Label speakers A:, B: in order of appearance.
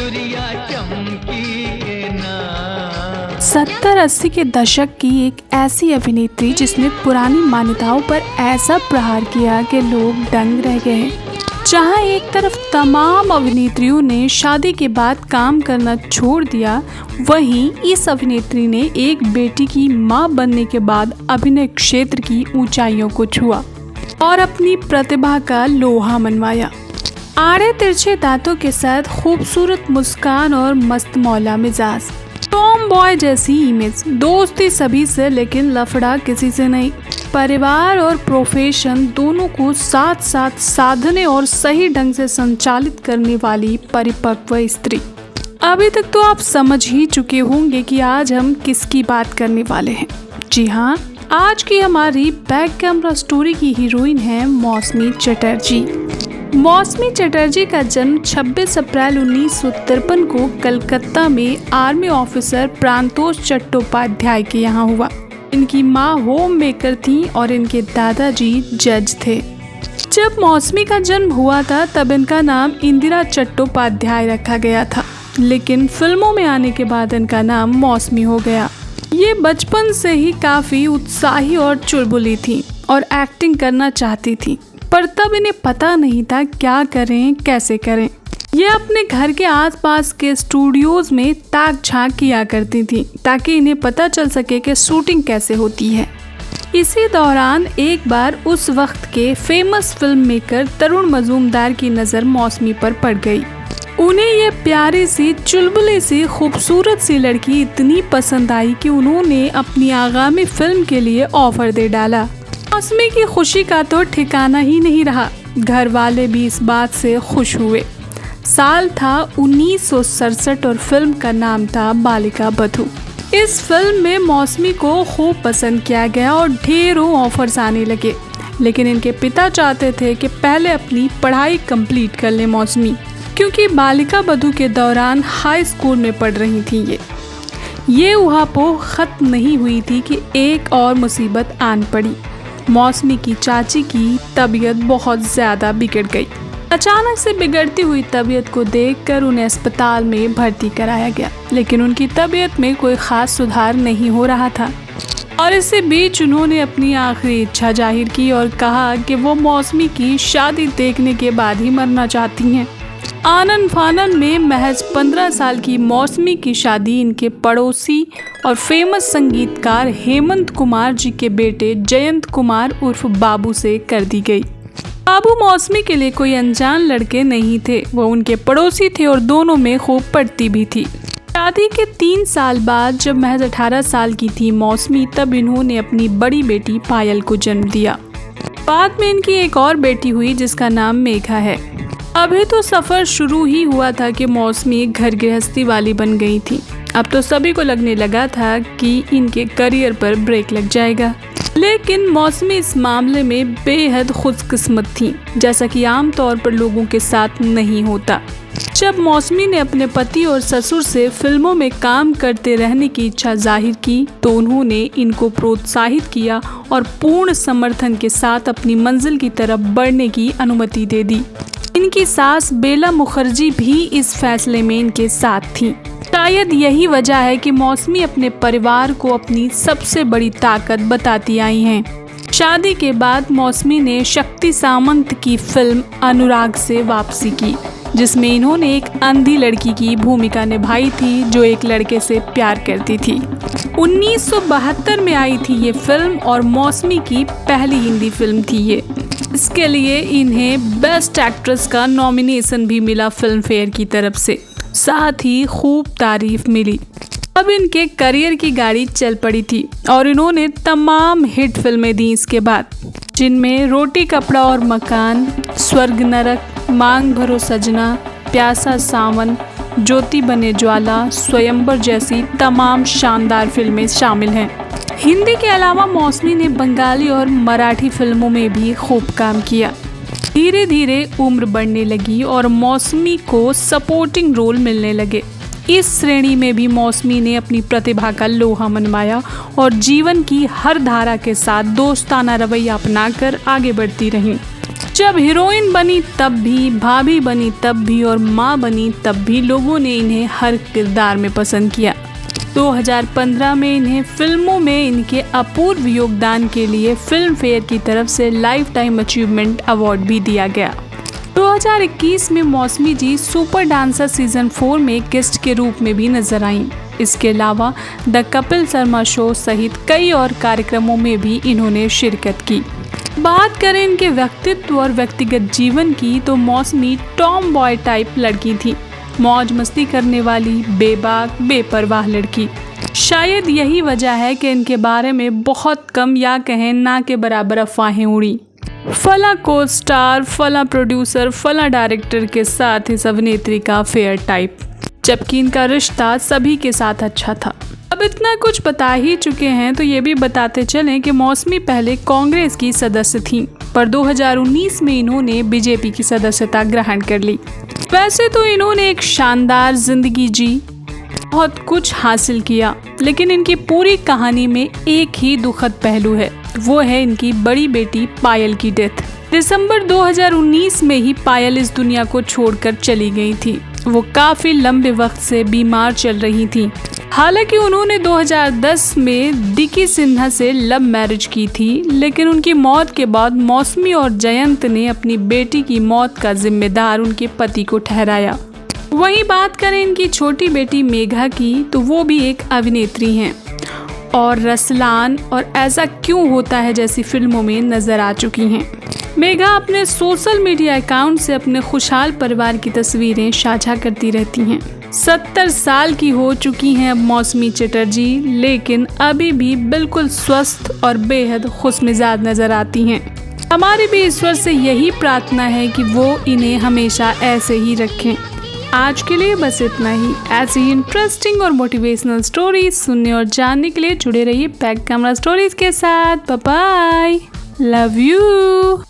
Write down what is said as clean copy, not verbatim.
A: बिजुरिया चमकी के ना।
B: 70-80 के दशक की एक ऐसी अभिनेत्री जिसने पुरानी मान्यताओं पर ऐसा प्रहार किया कि लोग दंग रह गए। जहां एक तरफ तमाम अभिनेत्रियों ने शादी के बाद काम करना छोड़ दिया, वहीं इस अभिनेत्री ने एक बेटी की मां बनने के बाद अभिनय क्षेत्र की ऊंचाइयों को छुआ और अपनी प्रतिभा का लोहा मनवाया। आड़े तिरछे दांतों के साथ खूबसूरत मुस्कान और मस्त मौला मिजाज, टॉम बॉय जैसी इमेज, दोस्ती सभी से लेकिन लफड़ा किसी से नहीं। परिवार और प्रोफेशन दोनों को साथ साथ साधने और सही ढंग से संचालित करने वाली परिपक्व स्त्री। अभी तक तो आप समझ ही चुके होंगे कि आज हम किसकी बात करने वाले हैं। जी हाँ, आज की हमारी बैक कैमरा स्टोरी की हीरोइन है मौसमी चटर्जी। मौसमी चटर्जी का जन्म 26 अप्रैल 1953 को कलकत्ता में आर्मी ऑफिसर प्रांतोष चट्टोपाध्याय के यहाँ हुआ। इनकी माँ होम मेकर थी और इनके दादाजी जज थे। जब मौसमी का जन्म हुआ था तब इनका नाम इंदिरा चट्टोपाध्याय रखा गया था, लेकिन फिल्मों में आने के बाद इनका नाम मौसमी हो गया। ये बचपन से ही काफी उत्साही और चुलबुली थी और एक्टिंग करना चाहती थी, पर तब इन्हें पता नहीं था क्या करें कैसे करें। ये अपने घर के आसपास के स्टूडियोज में ताक झांक किया करती थी ताकि इन्हें पता चल सके कि शूटिंग कैसे होती है। इसी दौरान एक बार उस वक्त के फेमस फिल्म मेकर तरुण मजूमदार की नज़र मौसमी पर पड़ गई। उन्हें ये प्यारी सी चुलबुली सी खूबसूरत सी लड़की इतनी पसंद आई कि उन्होंने अपनी आगामी फिल्म के लिए ऑफर दे डाला। मौसमी की खुशी का तो ठिकाना ही नहीं रहा। घर वाले भी इस बात से खुश हुए। साल था 1967 और फिल्म का नाम था बालिका बधू। इस फिल्म में मौसमी को खूब पसंद किया गया और ढेरों ऑफर्स आने लगे, लेकिन इनके पिता चाहते थे कि पहले अपनी पढ़ाई कंप्लीट कर ले मौसमी, क्योंकि बालिका बधू के दौरान हाई स्कूल में पढ़ रही थी। ये उहापोह खत्म नहीं हुई थी कि एक और मुसीबत आन पड़ी। मौसमी की चाची की तबीयत बहुत ज़्यादा बिगड़ गई। अचानक से बिगड़ती हुई तबीयत को देखकर उन्हें अस्पताल में भर्ती कराया गया, लेकिन उनकी तबीयत में कोई ख़ास सुधार नहीं हो रहा था। और इसी बीच उन्होंने अपनी आखिरी इच्छा जाहिर की और कहा कि वो मौसमी की शादी देखने के बाद ही मरना चाहती हैं। आनन फानन में महज 15 साल की मौसमी की शादी इनके पड़ोसी और फेमस संगीतकार हेमंत कुमार जी के बेटे जयंत कुमार उर्फ बाबू से कर दी गई। बाबू मौसमी के लिए कोई अनजान लड़के नहीं थे, वो उनके पड़ोसी थे और दोनों में खूब पड़ती भी थी। शादी के 3 साल बाद जब महज 18 साल की थी मौसमी, तब इन्होंने अपनी बड़ी बेटी पायल को जन्म दिया। बाद में इनकी एक और बेटी हुई जिसका नाम मेघा है। अभी तो सफ़र शुरू ही हुआ था कि मौसमी घर गृहस्थी वाली बन गई थी। अब तो सभी को लगने लगा था कि इनके करियर पर ब्रेक लग जाएगा, लेकिन मौसमी इस मामले में बेहद खुशकिस्मत थी, जैसा कि आमतौर पर लोगों के साथ नहीं होता। जब मौसमी ने अपने पति और ससुर से फिल्मों में काम करते रहने की इच्छा जाहिर की तो उन्होंने इनको प्रोत्साहित किया और पूर्ण समर्थन के साथ अपनी मंजिल की तरफ बढ़ने की अनुमति दे दी। इनकी सास बेला मुखर्जी भी इस फैसले में इनके साथ थी। शायद यही वजह है कि मौसमी अपने परिवार को अपनी सबसे बड़ी ताकत बताती आई हैं। शादी के बाद मौसमी ने शक्ति सामंत की फिल्म अनुराग से वापसी की, जिसमें इन्होंने एक अंधी लड़की की भूमिका निभाई थी जो एक लड़के से प्यार करती थी। 1972 में आई थी ये फिल्म और मौसमी की पहली हिंदी फिल्म थी ये। इसके लिए इन्हें बेस्ट एक्ट्रेस का नॉमिनेशन भी मिला फिल्म फेयर की तरफ से, साथ ही खूब तारीफ मिली। अब इनके करियर की गाड़ी चल पड़ी थी और इन्होंने तमाम हिट फिल्में दी इसके बाद, जिनमें रोटी कपड़ा और मकान, स्वर्ग नरक, मांग भरो सजना, प्यासा सावन, ज्योति बने ज्वाला, स्वयंवर जैसी तमाम शानदार फिल्में शामिल हैं। हिंदी के अलावा मौसमी ने बंगाली और मराठी फिल्मों में भी खूब काम किया। धीरे धीरे उम्र बढ़ने लगी और मौसमी को सपोर्टिंग रोल मिलने लगे। इस श्रेणी में भी मौसमी ने अपनी प्रतिभा का लोहा मनवाया और जीवन की हर धारा के साथ दोस्ताना रवैया अपनाकर आगे बढ़ती रहीं। जब हीरोइन बनी तब भी, भाभी बनी तब भी और माँ बनी तब भी लोगों ने इन्हें हर किरदार में पसंद किया। 2015 में इन्हें फिल्मों में इनके अपूर्व योगदान के लिए फिल्म फेयर की तरफ से लाइफ टाइम अचीवमेंट अवार्ड भी दिया गया। 2021 में मौसमी जी सुपर डांसर सीजन 4 में गेस्ट के रूप में भी नजर आईं। इसके अलावा द कपिल शर्मा शो सहित कई और कार्यक्रमों में भी इन्होंने शिरकत की। बात करें इनके व्यक्तित्व और व्यक्तिगत जीवन की तो मौसमी टॉम बॉय टाइप लड़की थी, मौज मस्ती करने वाली, बेबाक बेपरवाह लड़की। शायद यही वजह है कि इनके बारे में बहुत कम या कहें ना के बराबर अफवाहें उड़ी। फला को स्टार, फला प्रोड्यूसर, फला डायरेक्टर के साथ इस अभिनेत्री का अफेयर टाइप, जबकि इनका रिश्ता सभी के साथ अच्छा था। अब इतना कुछ बता ही चुके हैं तो ये भी बताते चलें कि मौसमी पहले कांग्रेस की सदस्य थीं, पर 2019 में इन्होंने बीजेपी की सदस्यता ग्रहण कर ली। वैसे तो इन्होंने एक शानदार जिंदगी जी, बहुत कुछ हासिल किया, लेकिन इनकी पूरी कहानी में एक ही दुखद पहलू है, वो है इनकी बड़ी बेटी पायल की डेथ। दिसंबर 2019 में ही पायल इस दुनिया को छोड़कर चली गई थी। वो काफी लंबे वक्त से बीमार चल रही थी। हालांकि उन्होंने 2010 में डिकी सिन्हा से लव मैरिज की थी, लेकिन उनकी मौत के बाद मौसमी और जयंत ने अपनी बेटी की मौत का जिम्मेदार उनके पति को ठहराया। वहीं बात करें इनकी छोटी बेटी मेघा की तो वो भी एक अभिनेत्री हैं और रसलान और ऐसा क्यों होता है जैसी फिल्मों में नजर आ चुकी हैं। मेघा अपने सोशल मीडिया अकाउंट से अपने खुशहाल परिवार की तस्वीरें साझा करती रहती हैं। 70 साल की हो चुकी हैं अब मौसमी चटर्जी, लेकिन अभी भी बिल्कुल स्वस्थ और बेहद खुशमिजाज नजर आती हैं। हमारी भी ईश्वर से यही प्रार्थना है कि वो इन्हें हमेशा ऐसे ही रखें। आज के लिए बस इतना ही। ऐसी ही इंटरेस्टिंग और मोटिवेशनल स्टोरीज सुनने और जानने के लिए जुड़े रहिए बैक कैमरा स्टोरीज के साथ। Bye bye, love you.